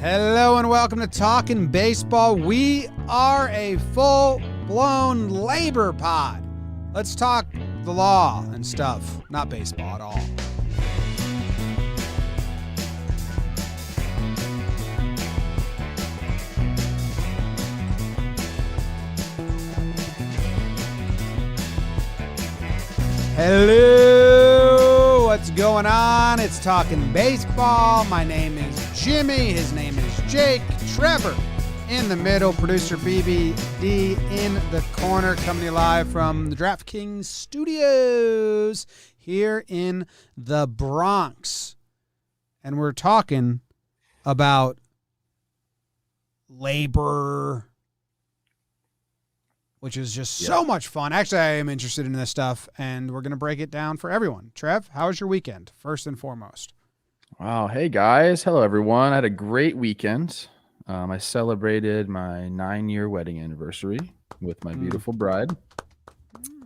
Hello and welcome to Talkin Baseball. We are a full-blown labor pod. Let's talk the law and stuff, not baseball at all. Hello, what's going on? It's Talkin Baseball. My name is Jimmy. His name is Jake. Trevor in the middle. Producer BBD in the corner. Coming to you live from the DraftKings studios here in the Bronx. And we're talking about labor, which is just so much fun. Actually, I am interested in this stuff, and we're going to break it down for everyone. Trev, how was your weekend, first and foremost? Wow. Hey, guys. Hello, everyone. I had a great weekend. I celebrated my 9-year wedding anniversary with my beautiful bride.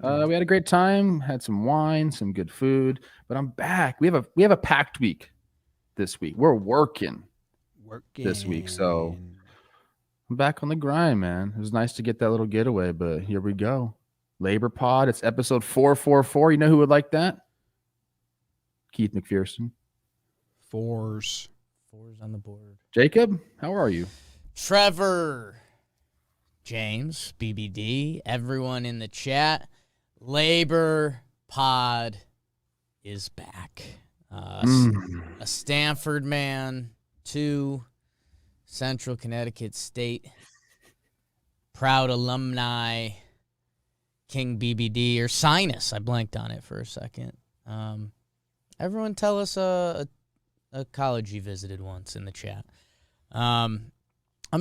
We had a great time, had some wine, some good food, but I'm back. We have a packed week this week. We're working this week, so I'm back on the grind, man. It was nice to get that little getaway, but here we go. Labor Pod. It's episode 444. You know who would like that? Keith McPherson. Fours on the board. Jacob, how are you? Trevor, James, BBD, everyone in the chat. Labor Pod is back. A Stanford man, 2 Central Connecticut State, proud alumni, King BBD, or Sinus. I blanked on it for a second. Everyone tell us a college you visited once in the chat. I'm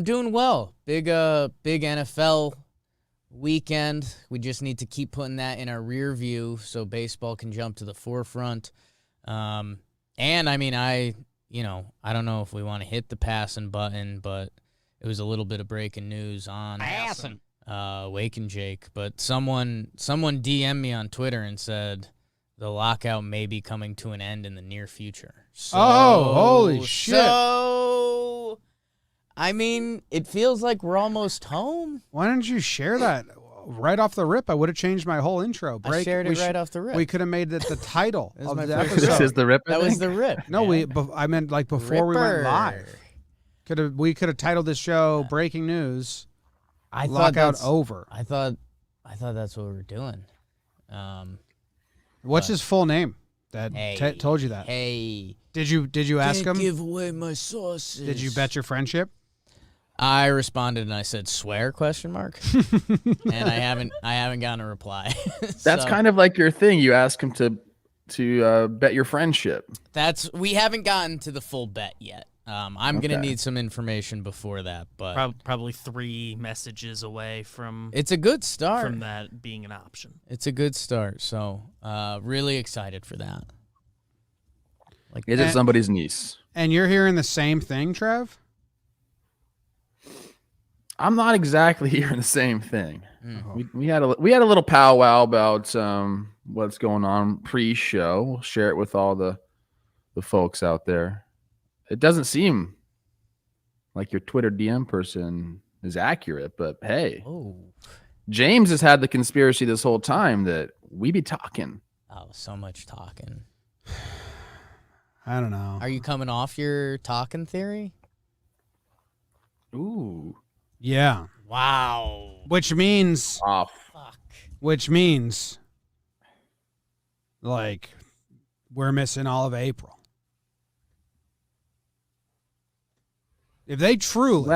doing well. Big NFL weekend. We just need to keep putting that in our rear view so baseball can jump to the forefront. And I mean, I don't know if we want to hit the passing button, but it was a little bit of breaking news on Wake and Jake. But someone DM'd me on Twitter and said the lockout may be coming to an end in the near future. So, holy shit. So, I mean, it feels like we're almost home. Why didn't you share that right off the rip? I would have changed my whole intro. I shared it right off the rip. We could have made it the title of the first episode. This is the rip. That was the rip. No, I meant like before we went live. We could have titled this show "Breaking News." Lockout over. I thought that's what we were doing. What's his full name? That told you that. Hey, did you ask him? Give away my sauces. Did you bet your friendship? I responded and I said swear ? And I haven't gotten a reply. That's kind of like your thing. You ask him to bet your friendship. We haven't gotten to the full bet yet. I'm gonna need some information before that, but probably 3 messages away from. It's a good start from that being an option. It's a good start, so really excited for that. Is it somebody's niece? And you're hearing the same thing, Trev? I'm not exactly hearing the same thing. We had a little powwow about what's going on pre-show. We'll share it with all the folks out there. It doesn't seem like your Twitter DM person is accurate, but hey, James has had the conspiracy this whole time that we be talking. Oh, so much talking. I don't know. Are you coming off your talking theory? Ooh. Yeah. Wow. Which means Fuck. Like we're missing all of April. If they truly,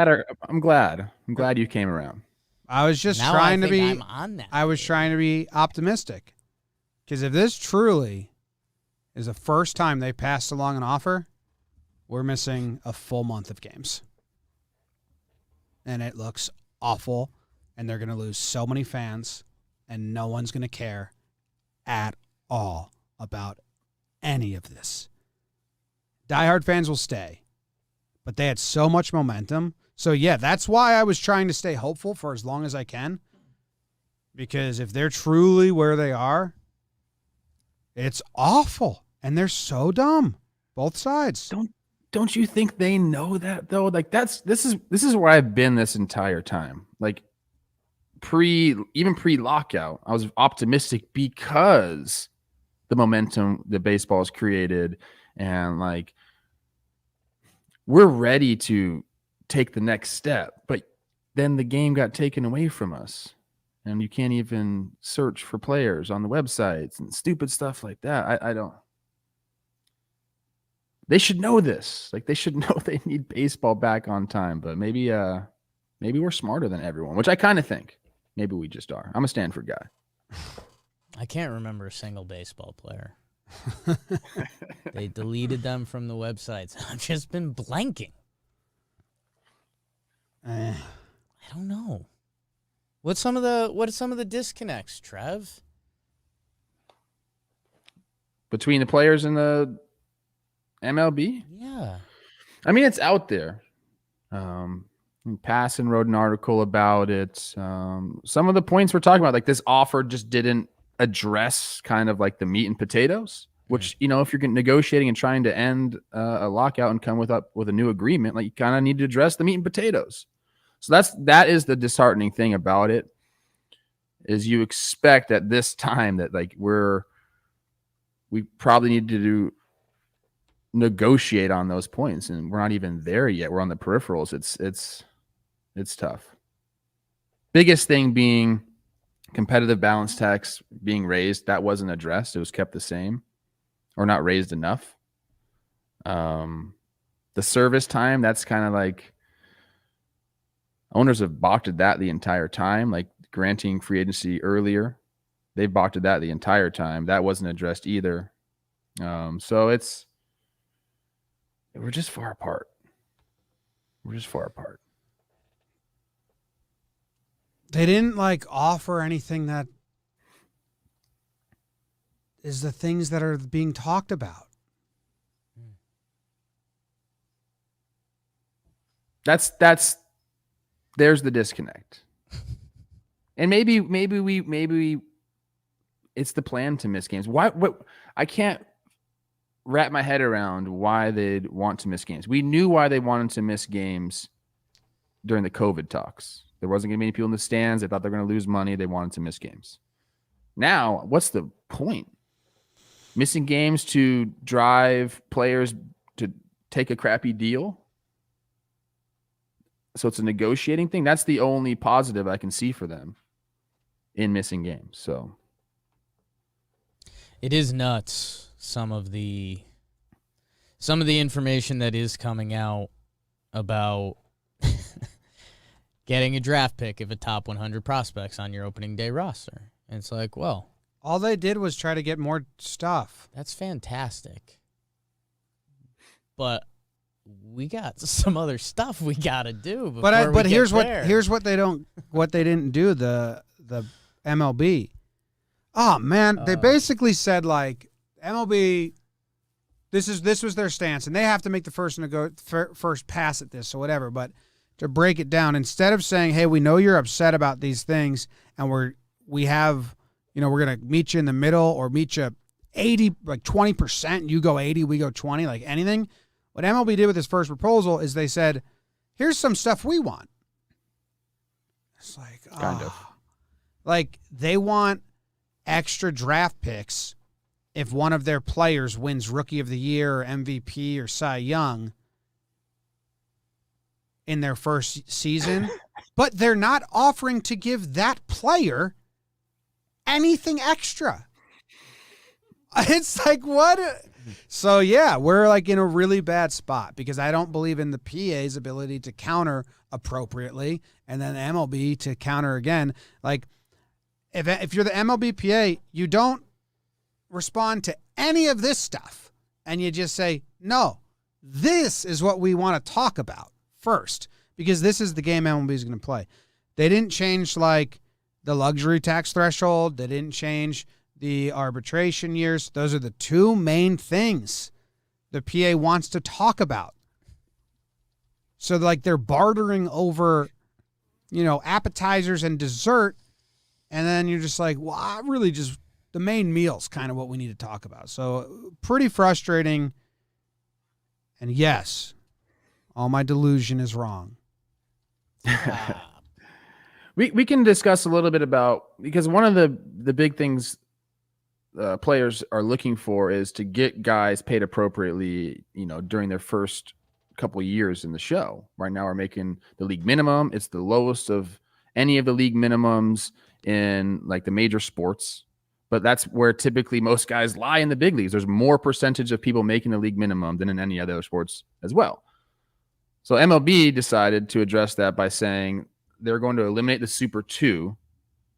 I'm glad you came around. I was just Now trying I to think be. I'm on that I was theory. trying to be optimistic, because if this truly is the first time they passed along an offer, we're missing a full month of games, and it looks awful. And they're going to lose so many fans, and no one's going to care at all about any of this. Diehard fans will stay. But they had so much momentum. So, yeah, that's why I was trying to stay hopeful for as long as I can. Because if they're truly where they are, it's awful. And they're so dumb. Both sides. don't you think they know that though? Like this is where I've been this entire time. Like even pre-lockout, I was optimistic because the momentum that baseball has created, and like we're ready to take the next step. But then the game got taken away from us, and you can't even search for players on the websites and stupid stuff like that. I don't. They should know this. Like they should know they need baseball back on time. But maybe we're smarter than everyone, which I kind of think. Maybe we just are. I'm a Stanford guy. I can't remember a single baseball player. They deleted them from the websites. I've just been blanking. I don't know. What are some of the disconnects, Trev? Between the players and the MLB? Yeah. I mean, it's out there. Passon wrote an article about it. Some of the points we're talking about, like this offer just didn't address kind of like the meat and potatoes, which, if you're negotiating and trying to end a lockout and come up with a new agreement, like you kind of need to address the meat and potatoes. So that is the disheartening thing about it, is you expect at this time that like we probably need to negotiate on those points, and we're not even there yet. We're on the peripherals. It's tough. Biggest thing being competitive balance tax being raised. That wasn't addressed. It was kept the same or not raised enough. The service time, that's kind of like owners have balked at that the entire time, like granting free agency earlier. They've balked at that the entire time. That wasn't addressed either. So we're just far apart. They didn't like offer anything that is the things that are being talked about. There's the disconnect. And maybe we it's the plan to miss games. What I can't wrap my head around why they'd want to miss games. We knew why they wanted to miss games during the COVID talks. There wasn't going to be many people in the stands. They thought they were going to lose money. They wanted to miss games. Now, what's the point? Missing games to drive players to take a crappy deal? So it's a negotiating thing? That's the only positive I can see for them in missing games. So it is nuts, some of the information that is coming out about getting a draft pick of a top 100 prospects on your opening day roster. And it's like, well, all they did was try to get more stuff. That's fantastic. But we got some other stuff we got to do. But here's what they didn't do, the MLB. Oh man, they basically said like MLB, this was their stance, and they have to make the first pass at this or whatever. But to break it down, instead of saying, "Hey, we know you're upset about these things, and we're gonna meet you in the middle or meet you 80, like 20%, you go 80, we go 20, like anything." What MLB did with this first proposal is they said, "Here's some stuff we want." It's like, kind of like they want extra draft picks if one of their players wins Rookie of the Year or MVP or Cy Young in their first season, but they're not offering to give that player anything extra. It's like, what? So, yeah, we're like in a really bad spot because I don't believe in the PA's ability to counter appropriately and then MLB to counter again. Like, if you're the MLB PA, you don't respond to any of this stuff and you just say, no, this is what we want to talk about first, because this is the game MLB is going to play. They didn't change like the luxury tax threshold. They didn't change the arbitration years. Those are the two main things the PA wants to talk about. So like they're bartering over, appetizers and dessert. And then you're just like, well, I really just, the main meal's kind of what we need to talk about. So pretty frustrating. And yes, all my delusion is wrong. We can discuss a little bit about, because one of the big things players are looking for is to get guys paid appropriately, during their first couple of years in the show. Right now we're making the league minimum. It's the lowest of any of the league minimums in like the major sports, but that's where typically most guys lie in the big leagues. There's more percentage of people making the league minimum than in any other sports as well. So MLB decided to address that by saying they're going to eliminate the Super 2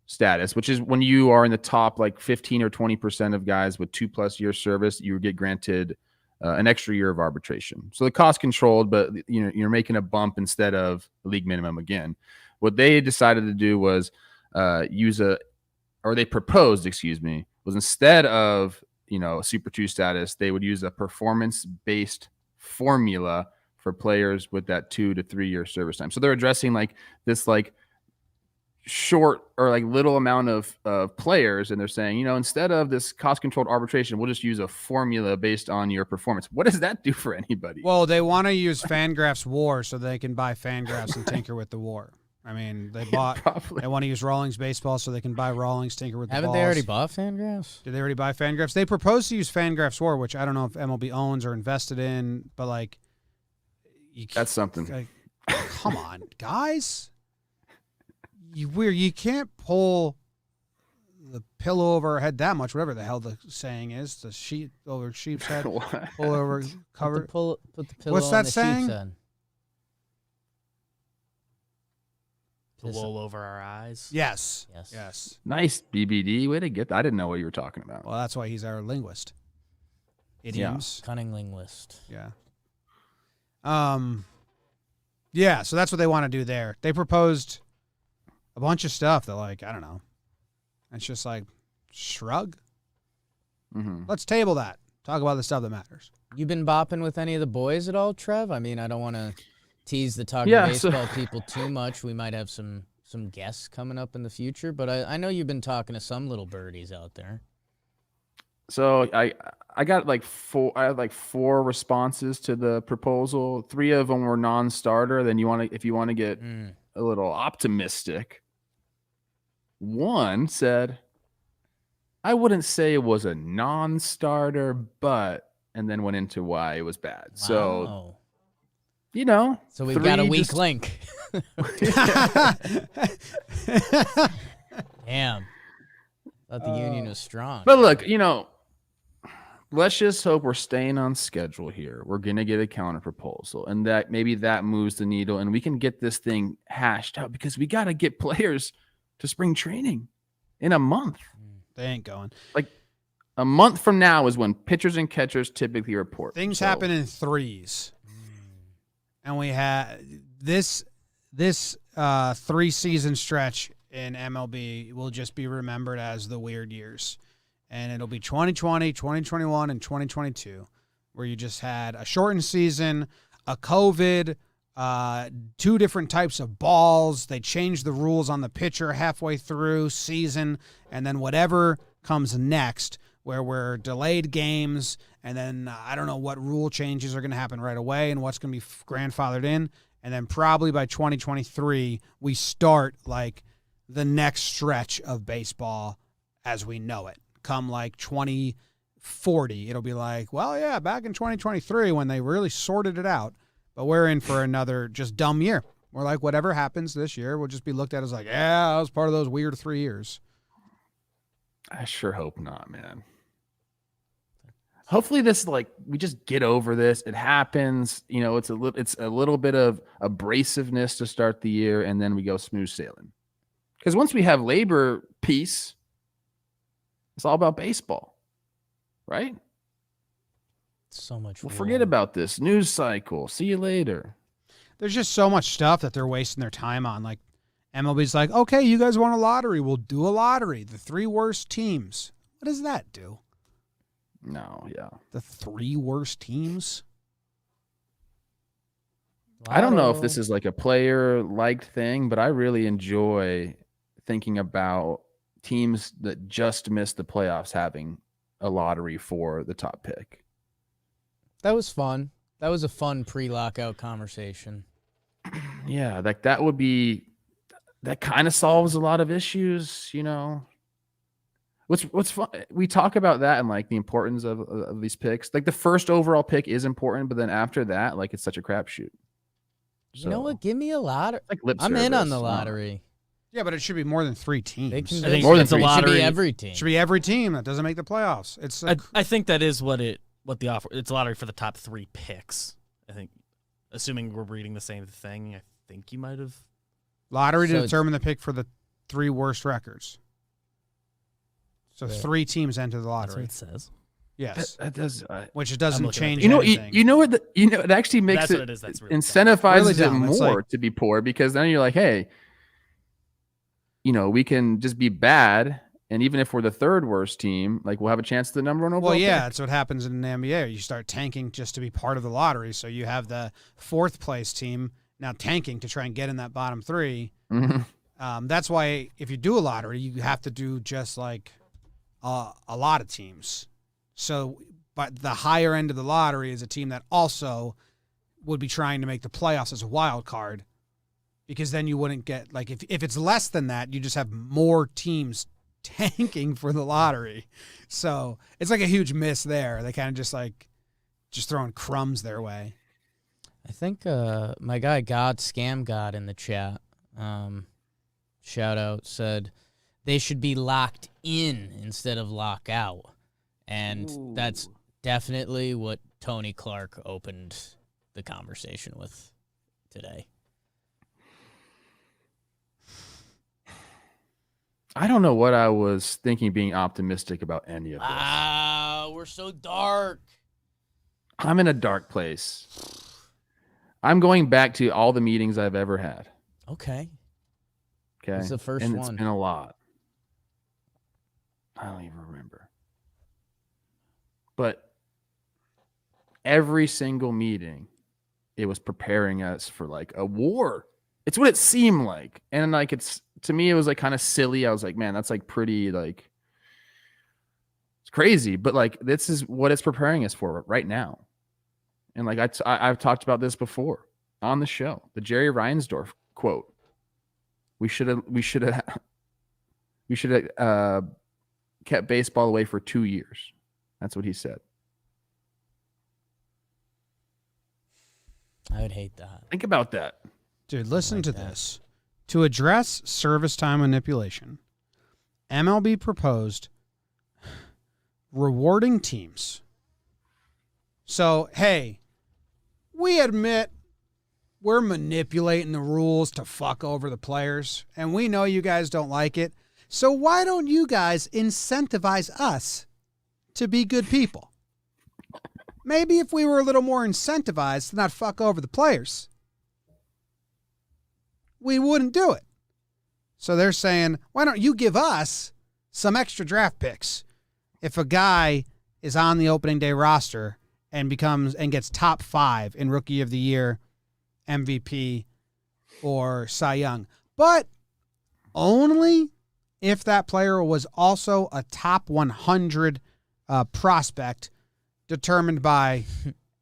status, which is when you are in the top like 15 or 20% of guys with 2+ year service, you get granted an extra year of arbitration. So the cost controlled, but you're making a bump instead of the league minimum again. What they decided to do was they proposed, was instead of a Super 2 status, they would use a performance-based formula for players with that 2 to 3 year service time. So they're addressing like this like short or like little amount of players, and they're saying, instead of this cost controlled arbitration, we'll just use a formula based on your performance. What does that do for anybody? Well, they want to use Fangraphs WAR so they can buy Fangraphs and tinker with the WAR. I mean, they want to use Rawlings baseball so they can buy Rawlings, tinker with the balls. Haven't they already bought Fangraphs? Did they already buy Fangraphs? They proposed to use Fangraphs WAR, which I don't know if MLB owns or invested in, but like, that's something. Like, come on, guys. You can't pull the pillow over our head that much, whatever the hell the saying is. The sheet over sheep's head, pull over cover. Put the pillow What's on that the saying? sheep's head. The wool over our eyes. Yes. Nice, BBD. Way to get that. I didn't know what you were talking about. Well, that's why he's our linguist. Idioms. Yeah. Cunning linguist. Yeah. Yeah, so that's what they want to do there. They proposed a bunch of stuff that, like, I don't know. It's just like, shrug. Mm-hmm. Let's table that. Talk about the stuff that matters. You been bopping with any of the boys at all, Trev? I mean, I don't want to tease the Talkin baseball people too much. We might have some guests coming up in the future, but I know you've been talking to some little birdies out there. So I got like four responses to the proposal. 3 of them were non-starter. Then if you want to get a little optimistic, one said, I wouldn't say it was a non-starter, but, and then went into why it was bad. Wow. So we've got a weak link. Damn. Thought the union was strong. But look, let's just hope we're staying on schedule here. We're going to get a counter proposal, and that maybe that moves the needle, and we can get this thing hashed out, because we got to get players to spring training in a month. They ain't going. Like a month from now is when pitchers and catchers typically report. Things happen in threes. And we had this 3-season stretch in MLB will just be remembered as the weird years. And it'll be 2020, 2021, and 2022, where you just had a shortened season, a COVID, 2 different types of balls. They changed the rules on the pitcher halfway through season, and then whatever comes next, where we're delayed games, and then I don't know what rule changes are going to happen right away and what's going to be grandfathered in. And then probably by 2023, we start like the next stretch of baseball as we know it. Come like 2040, it'll be like, well, yeah, back in 2023 when they really sorted it out. But we're in for another just dumb year. We're like, whatever happens this year will just be looked at as like, yeah, that was part of those weird 3 years. I sure hope not, man. Hopefully this, like, we just get over this. It happens. It's a little bit of abrasiveness to start the year, and then we go smooth sailing. Because once we have labor peace, it's all about baseball, right? So much. Well, forget about this news cycle. See you later. There's just so much stuff that they're wasting their time on. Like MLB's like, okay, you guys want a lottery? We'll do a lottery. The 3 worst teams. What does that do? No, yeah. The 3 worst teams? I don't know if this is like a player-liked thing, but I really enjoy thinking about teams that just missed the playoffs having a lottery for the top pick. That was fun. That was a fun pre-lockout conversation. Yeah, like that kind of solves a lot of issues, What's fun? We talk about that and like the importance of these picks. Like the first overall pick is important, but then after that, like it's such a crapshoot. You know what? Give me a lottery. Like lip I'm in on service. the lottery. Yeah, but it should be more than 3 teams. They can I think More than it's a three. It should lottery. be every team. It should be every team that doesn't make the playoffs. It's I think that is what the offer. It's a lottery for the top 3 picks. I think, assuming we're reading the same thing, I think you might have. lottery to So determine the pick for the 3 worst records. So Yeah. 3 teams enter the That's what lottery. it says. Yes, That does. which it I'm doesn't looking at change the- anything. You know what? It actually makes That's it what it is. That's really incentivizes Really it dumb. It's more like- to be poor because then you're like, hey, we can just be bad, and even if we're the 3rd worst team, like we'll have a chance at the number 1 overall. Well, yeah, pick. that's what happens in the NBA. You start tanking just to be part of the lottery. So you have the 4th place team now tanking to try and get in that bottom 3. Mhm. That's why if you do a lottery, you have to do just like a lot of teams. So, but the higher end of the lottery is a team that also would be trying to make the playoffs as a wild card, because then you wouldn't get like if it's less than that, you just have more teams tanking for the lottery. So it's like a huge miss there. They kind of just throwing crumbs their way. I think my guy Scam God in the chat, shout out, said they should be locked in instead of lock out. And that's definitely what Tony Clark opened the conversation with today. I don't know what I was thinking being optimistic about any of this. Wow, we're so dark. I'm in a dark place. I'm going back to all the meetings I've ever had. Okay. Okay. What's the first and one? It's been a lot. I don't even remember. But every single meeting, it was preparing us for like a war. It's what it seemed like. And like to me, it was like kind of silly. I was like, man, that's like pretty like it's crazy. But like this is what it's preparing us for right now. And like I've talked about this before on the show. The Jerry Reinsdorf quote. We should have kept baseball away for 2 years. That's what he said. I would hate that. Think about that. Dude, listen like to that. this. To address service time manipulation, MLB proposed rewarding teams. So, hey, we admit we're manipulating the rules to fuck over the players, and we know you guys don't like it. So why don't you guys incentivize us to be good people? Maybe if we were a little more incentivized to not fuck over the players, we wouldn't do it. So they're saying, why don't you give us some extra draft picks if a guy is on the opening day roster and gets top 5 in Rookie of the Year, MVP, or Cy Young, but only if that player was also a top 100 prospect determined by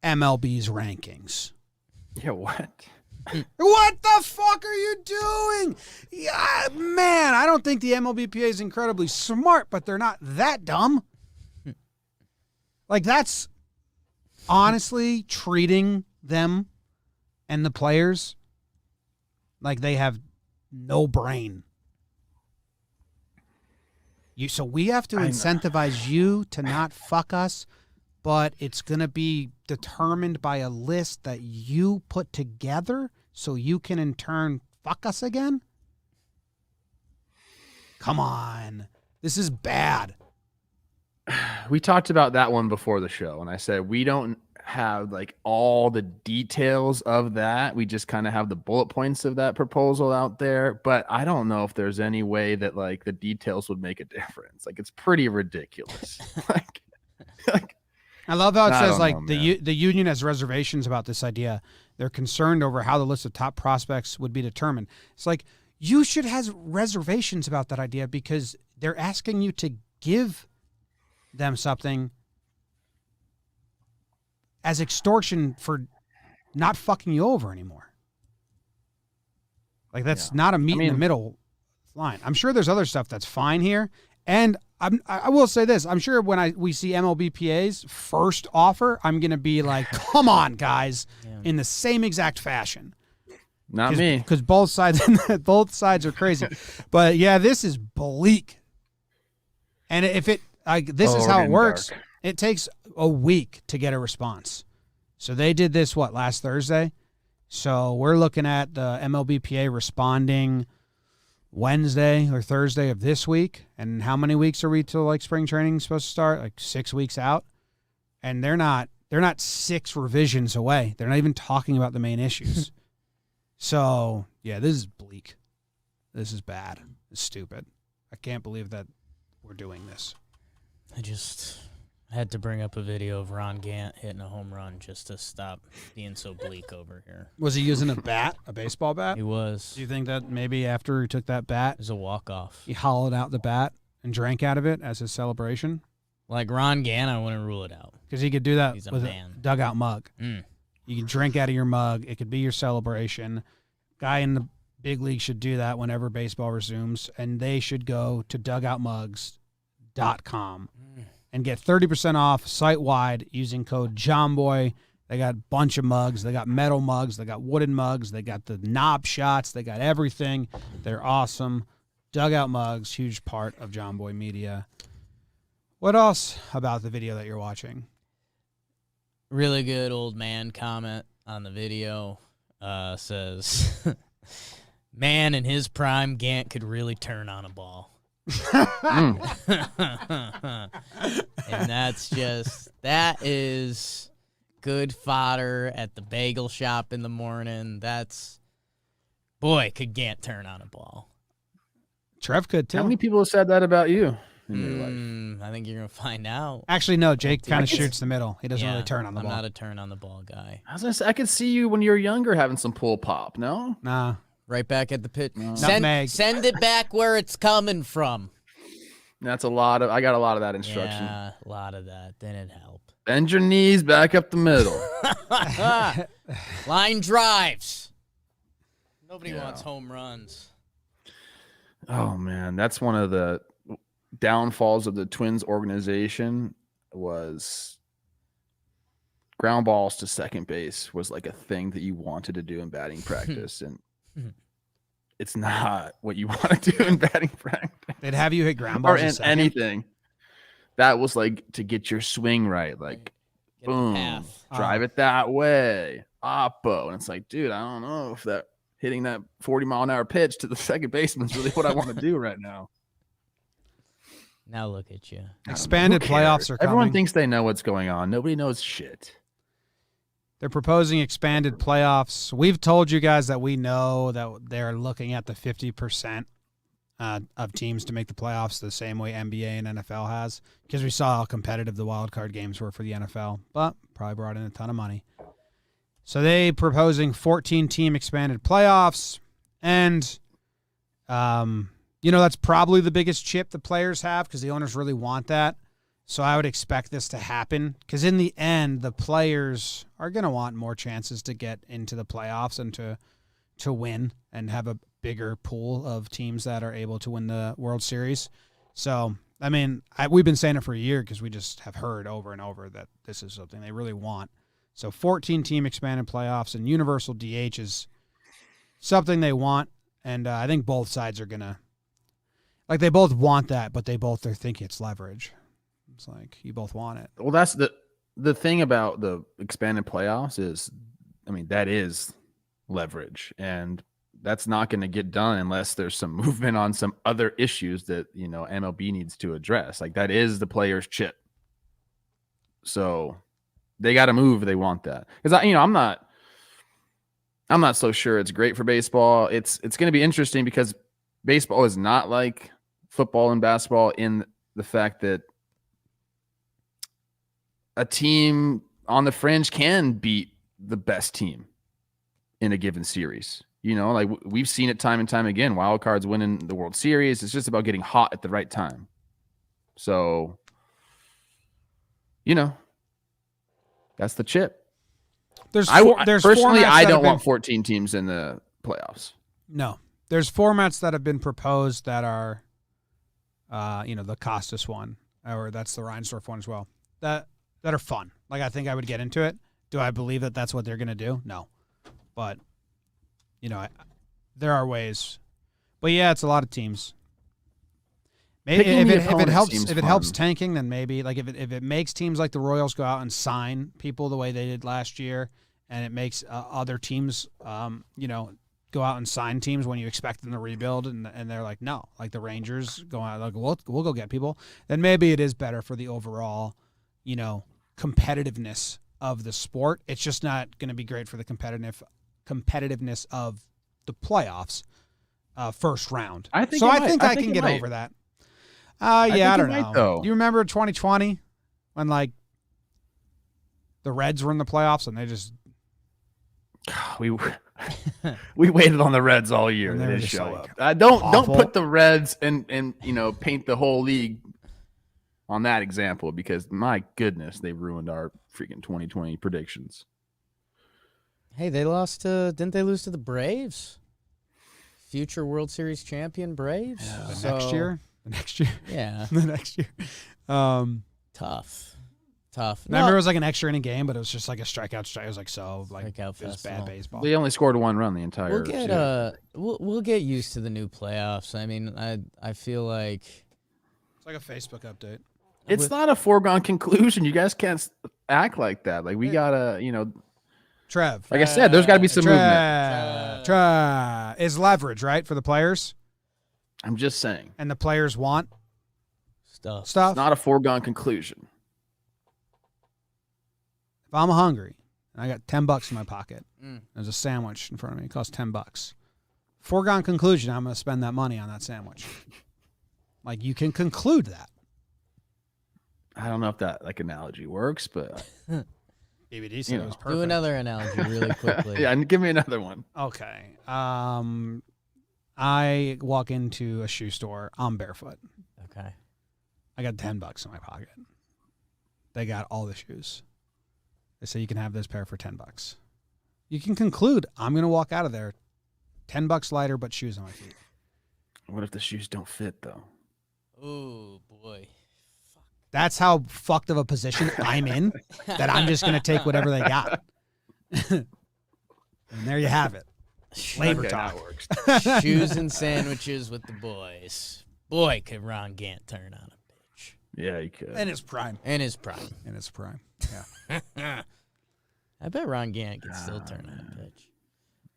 MLB's rankings. Yeah, what? What the fuck are you doing? Yeah, man, I don't think the MLBPA is incredibly smart, but they're not that dumb. Like, that's honestly treating them and the players like they have no brain. So we have to incentivize you to not fuck us, but it's going to be determined by a list that you put together so you can in turn fuck us again? Come on. This is bad. We talked about that one before the show, and I said we don't have like all the details of that. We just kind of have the bullet points of that proposal out there, but I don't know if there's any way that like the details would make a difference. Like it's pretty ridiculous. like I love how it I says don't like know, the union has reservations about this idea. They're concerned over how the list of top prospects would be determined. It's like you should have reservations about that idea because they're asking you to give them something as extortion for not fucking you over anymore. Like that's not a meet in the middle line. I'm sure there's other stuff that's fine here. And I will say this. I'm sure when we see MLBPA's first offer, I'm going to be like, come on, guys, in the same exact fashion. Not me. Because both sides are crazy. But, yeah, this is bleak. And if this is how it works. Dark. It takes a week to get a response. So they did this, last Thursday? So we're looking at the MLBPA responding Wednesday or Thursday of this week. And how many weeks are we till spring training supposed to start? 6 weeks out. And they're not 6 revisions away. They're not even talking about the main issues. So yeah, this is bleak. This is bad. It's stupid. I can't believe that we're doing this. I had to bring up a video of Ron Gant hitting a home run just to stop being so bleak over here. Was he using a baseball bat? He was. Do you think that maybe after he took that bat, it was a walk-off, he hollowed out the bat and drank out of it as his celebration? Like Ron Gant, I wouldn't rule it out. Because he could do that He's with a dugout mug. You can drink out of your mug. It could be your celebration. Guy in the big league should do that whenever baseball resumes, and they should go to dugoutmugs.com. And get 30% off site-wide using code JOMBOY. They got a bunch of mugs. They got metal mugs. They got wooden mugs. They got the knob shots. They got everything. They're awesome. Dugout mugs, huge part of JOMBOY Media. What else about the video that you're watching? Really good old man comment on the video. Says, man in his prime, Gant could really turn on a ball. And that is good fodder at the bagel shop in the morning. Boy, could Gant turn on a ball. Trev could too. How many people have said that about you in your life? I think you're gonna find out. Actually, no. Jake kind of shoots the middle. He doesn't really turn on the ball. I'm not a turn on the ball guy. I was gonna say, I could see you when you were younger having some pull pop. No, nah. Right back at the pit. No. Send it back where it's coming from. That's I got a lot of that instruction. Yeah, a lot of that. Didn't help. Bend your knees back up the middle. Line drives. Nobody wants home runs. Oh man, that's one of the downfalls of the Twins organization was ground balls to second base was like a thing that you wanted to do in batting practice, and it's not what you want to do in batting practice. They'd have you hit ground balls or in anything. That was like to get your swing right, like Get boom, drive it that way, oppo, and it's like, dude, I don't know if that hitting that 40-mile-an-hour pitch to the second baseman is really what I want to do right now. Now look at you. Expanded playoffs are coming. Everyone thinks they know what's going on. Nobody knows shit. They're proposing expanded playoffs. We've told you guys that we know that they're looking at the 50% of teams to make the playoffs the same way NBA and NFL has, because we saw how competitive the wild card games were for the NFL, but probably brought in a ton of money. So they proposing 14-team expanded playoffs, and that's probably the biggest chip the players have because the owners really want that. So I would expect this to happen because in the end, the players are going to want more chances to get into the playoffs and to win and have a bigger pool of teams that are able to win the World Series. So, I mean, we've been saying it for a year because we just have heard over and over that this is something they really want. So 14-team expanded playoffs and universal DH is something they want, and I think both sides are going to – they both want that, but they both are thinking it's leverage. It's like you both want it. Well, that's the thing about the expanded playoffs is, that is leverage, and that's not going to get done unless there's some movement on some other issues that, MLB needs to address. Like that is the player's chip. So they got to move if they want that. Because I'm not so sure it's great for baseball. It's going to be interesting because baseball is not like football and basketball in the fact that a team on the fringe can beat the best team in a given series. We've seen it time and time again. Wild cards winning the World Series. It's just about getting hot at the right time. So, That's the chip. There's Personally, formats I that don't have been- want 14 teams in the playoffs. No, there's formats that have been proposed that are, the Costas one, or that's the Reinsdorf one as well. That are fun. Like, I think I would get into it. Do I believe that that's what they're gonna do? No, but there are ways. But yeah, it's a lot of teams. Maybe if it helps tanking, then maybe like if it makes teams like the Royals go out and sign people the way they did last year, and it makes other teams, go out and sign teams when you expect them to rebuild, and they're like, no, like the Rangers go out like we'll go get people. Then maybe it is better for the overall, competitiveness of the sport. It's just not going to be great for the competitiveness of the playoffs, first round. I think I can get over that. I don't know. Though. Do you remember 2020 when like the Reds were in the playoffs and they just we waited on the Reds all year. And They they were didn't just show like up. Don't awful. put the Reds and paint the whole league on that example, because my goodness, they ruined our freaking 2020 predictions. Hey, didn't they lose to the Braves? Future World Series champion Braves? next year. Yeah. The next year. Tough. Remember, it was like an extra inning game, but it was just like a strikeout. It was like Strikeout it was bad festival. baseball. They only scored 1 run the entire We'll get series. we'll get used to the new playoffs. I mean, I feel like It's like a Facebook update. It's not a foregone conclusion. You guys can't act like that. Like, we gotta, Trev. like I said, there's got to be some movement. Trev is leverage, right, for the players, I'm just saying. and the players want stuff. It's not a foregone conclusion. If I'm hungry and I got $10 in my pocket, Mm. there's a sandwich in front of me. It costs $10. Foregone conclusion, I'm going to spend that money on that sandwich. Like, you can conclude that. I don't know if that analogy works, but BBD said it was perfect. Do another analogy really quickly. yeah, and give me another one. Okay. I walk into a shoe store. I'm barefoot. Okay. I got $10 in my pocket. They got all the shoes. They say you can have this pair for $10. You can conclude I'm going to walk out of there $10 lighter, but shoes on my feet. What if the shoes don't fit, though? Oh boy. That's how fucked of a position I'm in that I'm just going to take whatever they got. And there you have it. Labor talk. That works. Shoes and sandwiches with the boys. Boy, could Ron Gant turn on a bitch. Yeah, you could. In his prime. In his prime. In his prime. Yeah. I bet Ron Gant could still turn on a bitch.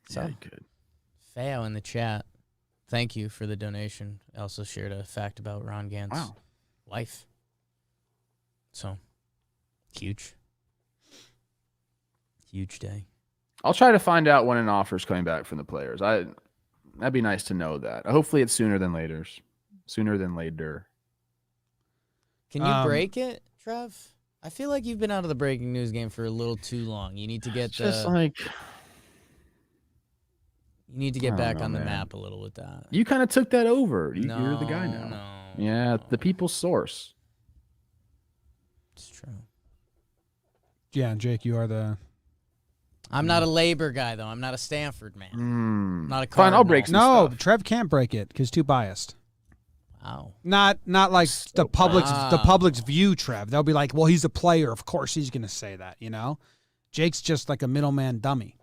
So, Yeah, you could. Fao in the chat, thank you for the donation. I also shared a fact about Ron Gant's wife. So, huge. Huge day. I'll try to find out when an offer's coming back from the players. That'd be nice to know that. Hopefully it's sooner than later. Sooner than later. Can you break it, Trev? I feel like you've been out of the breaking news game for a little too long. You need to get you need to get back on the map a little with that. You kind of took that over. You're the guy now. No. Yeah, the people's source. It's true. Yeah, Jake, you are the... I'm not a Labor guy, though. I'm not a Stanford man. I'm not a Fine, I'll Cardinal. break some No, stuff. Trev can't break it because too biased. Wow. Not like the public's view, Trev. They'll be like, well, he's a player. Of course he's going to say that, Jake's just like a middleman dummy.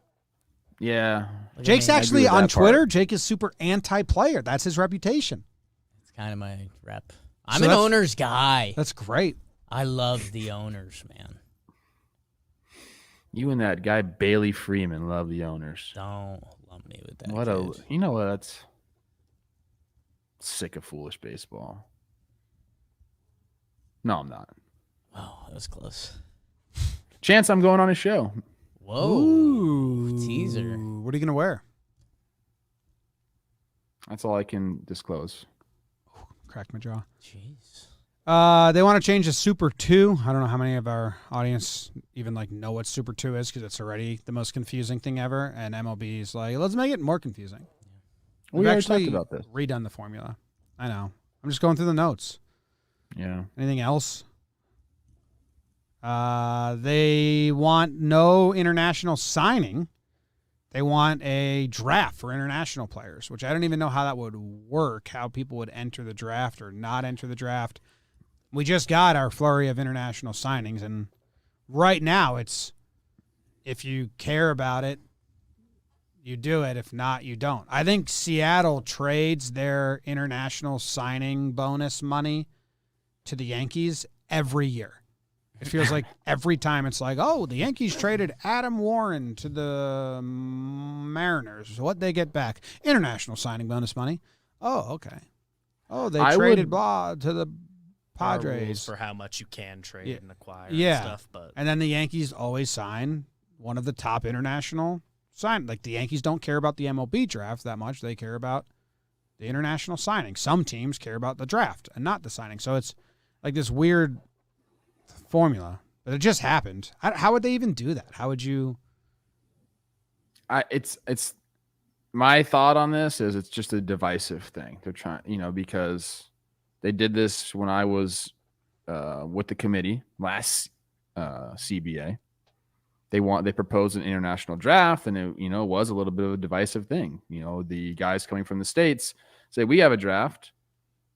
Yeah. Look at Jake's me. actually with on that part. Twitter. Jake is super anti-player. That's his reputation. It's kind of my rep. I'm So an that's- owner's guy. That's great. I love the owners, man. You and that guy Bailey Freeman love the owners. Don't lump me with that. What kid. you know what? That's sick of foolish baseball. No, I'm not. Wow, that was close. Chance, I'm going on a show. Whoa. Ooh. Teaser. What are you going to wear? That's all I can disclose. Cracked my jaw. Jeez. They want to change to Super 2. I don't know how many of our audience even know what Super 2 is because it's already the most confusing thing ever. And MLB is like, let's make it more confusing. We We've already actually talked about this. redone the formula. I know. I'm just going through the notes. Yeah. Anything else? They want no international signing. They want a draft for international players, which I don't even know how that would work, how people would enter the draft or not enter the draft. We just got our flurry of international signings, and right now it's if you care about it, you do it. If not, you don't. I think Seattle trades their international signing bonus money to the Yankees every year. It feels like every time it's like, oh, the Yankees traded Adam Warren to the Mariners. What they get back? International signing bonus money. Oh, okay. Oh, they traded blah to the Padres. Rules for how much you can trade and acquire and Yeah. stuff. But And then the Yankees always sign one of the top international sign. Like the Yankees don't care about the MLB draft that much. They care about the international signing. Some teams care about the draft and not the signing. So it's like this weird formula, but it just happened. How would they even do that? How would you? It's my thought on this is it's just a divisive thing. They're trying, because they did this when I was with the committee last CBA. They proposed an international draft, and it was a little bit of a divisive thing. The guys coming from the States say we have a draft,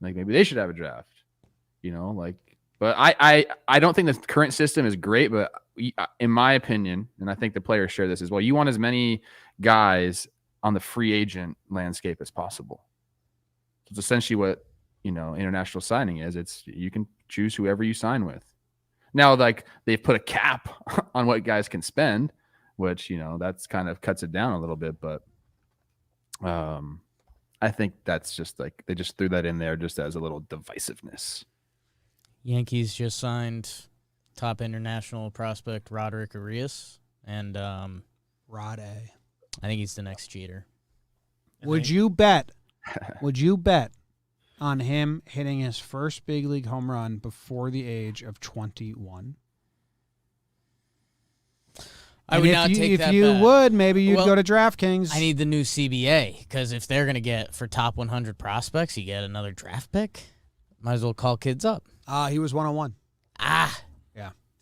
like maybe they should have a draft. But I don't think the current system is great, but in my opinion, and I think the players share this as well, you want as many guys on the free agent landscape as possible. It's essentially what, international signing is. It's you can choose whoever you sign with. Now, like they've put a cap on what guys can spend, which, that's kind of cuts it down a little bit. But I think that's just like they just threw that in there just as a little divisiveness. Yankees just signed top international prospect Roderick Arias, and Rod A. I think he's the next Jeter. Would you bet? Would you bet on him hitting his first big league home run before the age of 21? I would not take if that you bet. would, maybe you'd Well, go to DraftKings. I need the new CBA, because if they're going to get for top 100 prospects, you get another draft pick. Might as well call kids up. He was 101. Yeah.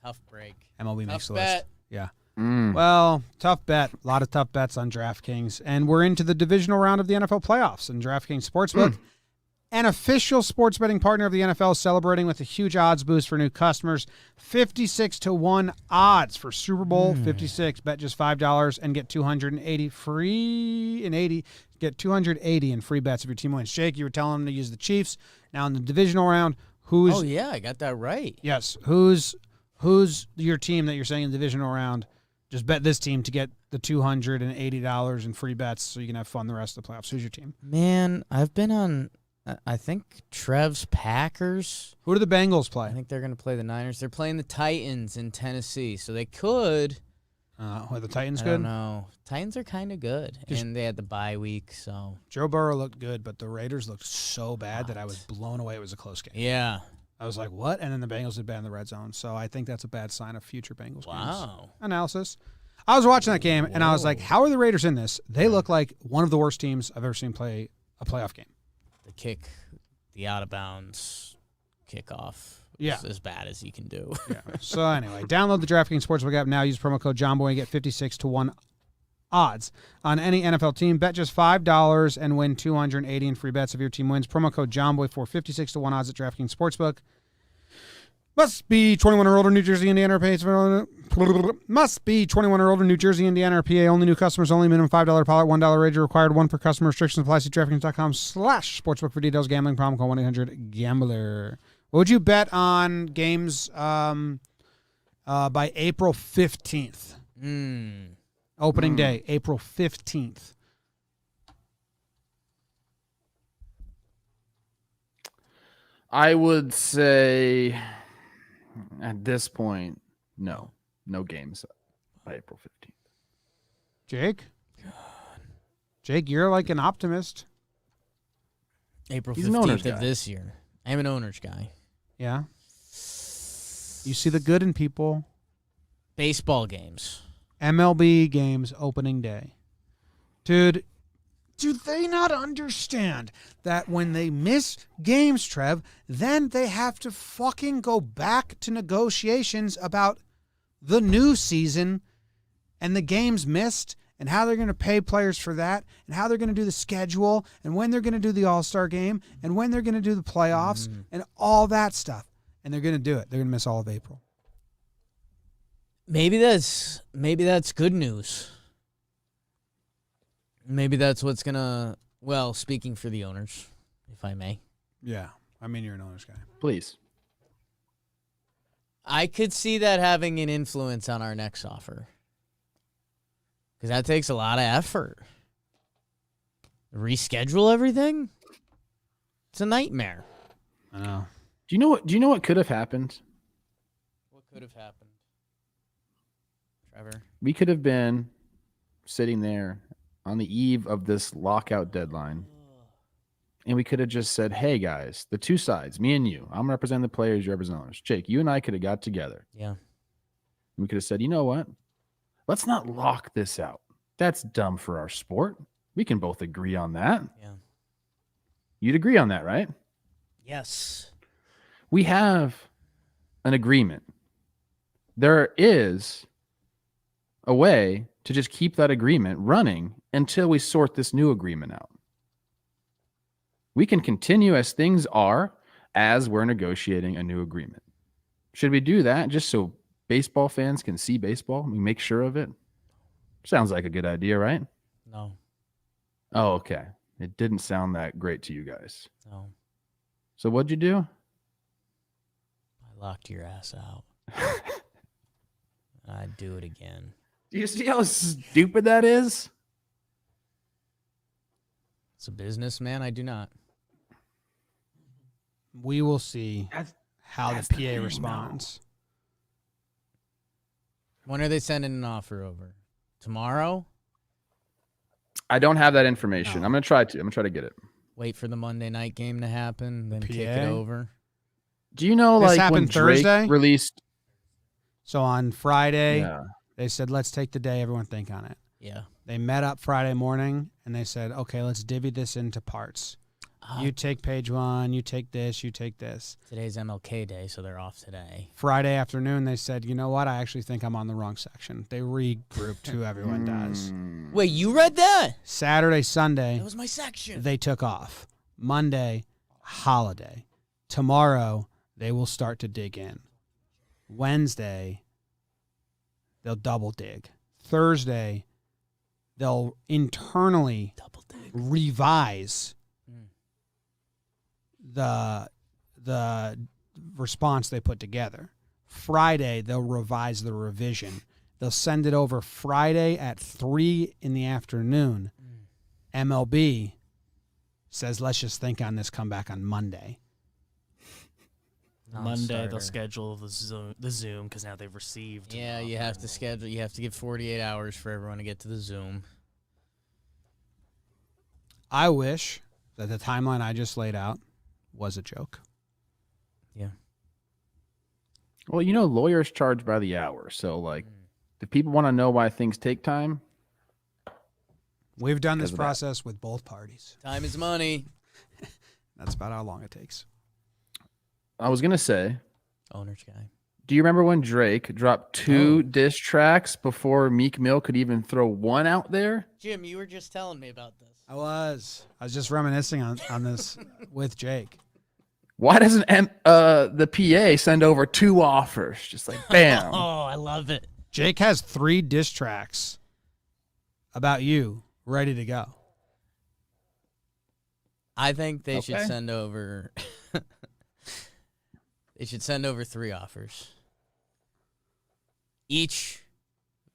Tough break. MLB makes Tough the list. bet. Yeah. Mm. Well, tough bet. A lot of tough bets on DraftKings. And we're into the divisional round of the NFL playoffs. And DraftKings Sportsbook, an official sports betting partner of the NFL, is celebrating with a huge odds boost for new customers. 56-1 odds for Super Bowl 56. Bet just $5 and get 280 free and 80. Get 280 in free bets if your team wins. Jake, you were telling them to use the Chiefs. Now in the divisional round, who's Oh, yeah, I got that right. Yes. Who's your team that you're saying in the divisional round? Just bet this team to get the $280 in free bets so you can have fun the rest of the playoffs. Who's your team? Man, I've been on, I think, Trev's Packers. Who do the Bengals I play? think they're going to play the Niners. They're playing the Titans in Tennessee, so they could. Are the Titans I good? don't know. Titans are kind of good, Just- and they had the bye week, so. Joe Burrow looked good, but the Raiders looked so bad that I was blown away. It was a close game. Yeah. I was like, what? And then the Bengals did bad in the red zone. So I think that's a bad sign of future Bengals games. Wow. Analysis. I was watching that game, and I was like, how are the Raiders in this? They look like one of the worst teams I've ever seen play a playoff game. The kick, the out of bounds kickoff. Yeah. Is as bad as you can do. Yeah. So anyway, download the DraftKings Sportsbook app now. Use promo code JOMBOY and get 56-1 odds on any NFL team. Bet just $5 and win 280 in free bets if your team wins. Promo code JOMBOY for 56-1 odds at DraftKings Sportsbook. Must be 21 or older, New Jersey, Indiana, or PA. Must be 21 or older, New Jersey, Indiana, or PA. Only new customers only. Minimum $5 deposit, $1 wager required. One per customer. Restrictions apply. See DraftKings.com/sportsbook for details. Gambling problem? Call 1-800-GAMBLER. What would you bet on games by April 15th? Opening day, April 15th. I would say at this point, no games by April 15th. Jake? Jake, you're like an optimist. April He's an owner's 15th of guy. this year. I'm an owner's guy. Yeah. You see the good in people. Baseball games. MLB games opening day. Dude, Do they not understand that when they miss games, Trev, then they have to fucking go back to negotiations about the new season and the games missed and how they're going to pay players for that and how they're going to do the schedule and when they're going to do the All-Star game and when they're going to do the playoffs and all that stuff. And they're going to do it. They're going to miss all of April. Maybe that's good news. Maybe that's what's going to, well, speaking for the owners, if I may. Yeah. I mean, you're an owner's guy. Please. I could see that having an influence on our next offer. Because that takes a lot of effort. Reschedule everything? It's a nightmare. I know. Do you know what could have happened? What could have happened? Trevor? We could have been sitting there on the eve of this lockout deadline, and we could have just said, hey, guys, the two sides, me and you, I'm representing the players, you represent the owners. Jake, you and I could have got together. Yeah. We could have said, you know what? Let's not lock this out. That's dumb for our sport. We can both agree on that. Yeah. You'd agree on that, right? Yes. We have an agreement. There is a way to just keep that agreement running until we sort this new agreement out. We can continue as things are as we're negotiating a new agreement. Should we do that just so baseball fans can see baseball? We make sure of it. Sounds like a good idea, right? No. Oh, okay. It didn't sound that great to you guys. No. So what'd you do? I locked your ass out. I'd do it again. Do you see how stupid that is? It's a businessman. I do not. We will see how that's the the PA thing, responds. When are they sending an offer over? Tomorrow? I don't have that information. No. I'm going to try to get it. Wait for the Monday night game to happen, then kick it PA? over. Do you know, This like, when happened Drake Thursday? released? So on Friday, Yeah. they said, let's take the day, everyone think on it. Yeah. They met up Friday morning, and they said, okay, let's divvy this into parts. You take page one, you take this, you take this. Today's MLK Day, so they're off today. Friday afternoon, they said, you know what? I actually think I'm on the wrong section. They regrouped who everyone does. Wait, you read that? Saturday, Sunday, That was my section. they took off. Monday, holiday. Tomorrow, they will start to dig in. Wednesday, they'll double dig. Thursday, they'll internally Double dig. revise the response they put together. Friday, they'll revise the revision. They'll send it over Friday at 3 in the afternoon. MLB says, let's just think on this, come back on Monday. Monday Non-starter. they'll schedule the Zoom because now they've received. Yeah, you have to schedule. You have to give 48 hours for everyone to get to the Zoom. I wish that the timeline I just laid out was a joke. Yeah. Well, you know, lawyers charge by the hour. So, like, if people want to know why things take time, We've done this Because of that. process with both parties. Time is money. That's about how long it takes. I was going to say, Owner's guy. do you remember when Drake dropped 2 diss tracks before Meek Mill could even throw one out there? Jim, you were just telling me about this. I was just reminiscing on this with Jake. Why doesn't the PA send over 2 offers? Just like, bam. Oh, I love it. Jake has 3 diss tracks about you ready to go. I think they should Okay. send over. They should send over 3 offers. Each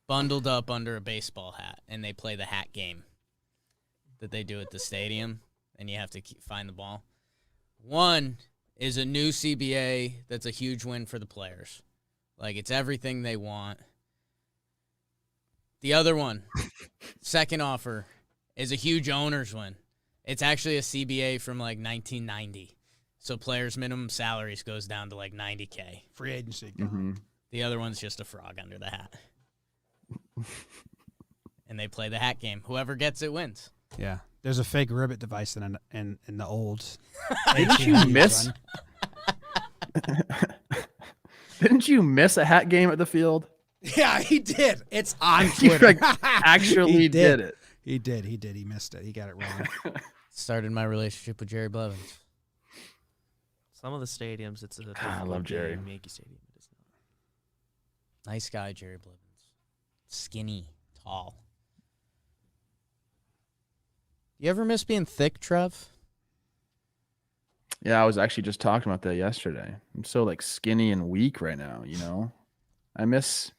bundled up under a baseball hat, and they play the hat game that they do at the stadium, and you have to find the ball. One is a new CBA that's a huge win for the players. Like, it's everything they want. The other one, second offer, is a huge owner's win. It's actually a CBA from like 1990. So players' minimum salaries goes down to like $90K. Free agency. Mm-hmm. The other one's just a frog under the hat. And they play the hat game. Whoever gets it wins. Yeah, There's a fake ribbit device in the old. Didn't you miss? Didn't you miss a hat game at the field? Yeah, he did. It's on You Twitter. actually He did it. He did. He missed it. He got it wrong. Started my relationship with Jerry Blevins. Some of the stadiums, it's a I difficult love Jerry. game. Yankee Stadium, it is not. Nice guy, Jerry Blevins. Skinny, tall. You ever miss being thick, Trev? Yeah, I was actually just talking about that yesterday. I'm so like skinny and weak right now, you know? I miss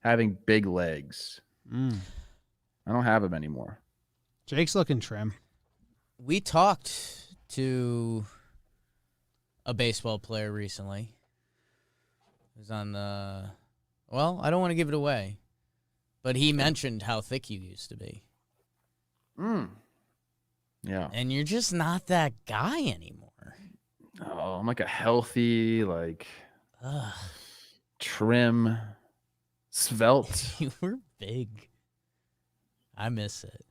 having big legs. I don't have them anymore. Jake's looking trim. We talked to a baseball player recently. He was on the... Well, I don't want to give it away, but he mentioned how thick you used to be. Yeah. And you're just not that guy anymore. Oh, I'm like a healthy, like Ugh. trim, svelte. You were big. I miss it.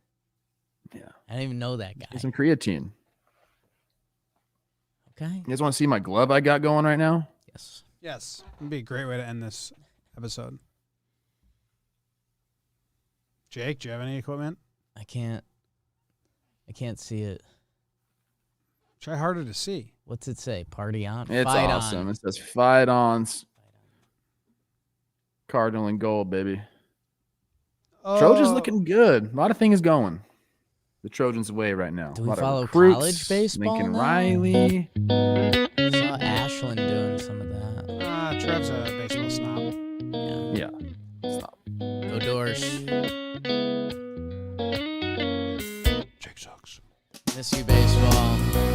Yeah. I didn't even know that Get guy. some creatine. Okay. You guys want to see my glove I got going right now? Yes. Yes. It'd be a great way to end this episode. Jake, do you have any equipment? I can't see it. Try harder to see. What's it say? Party on. It's Fight awesome. On. It says fight on. Cardinal and gold, baby. Trojans looking good. A lot of things going the Trojans' way right now. Do A we lot of follow recruits, college baseball Lincoln now? Riley. Saw Ashland doing some of that. Trev's a baseball snob. Yeah. Yeah. Stop. Go Doors. Jake sucks. Miss you, baseball.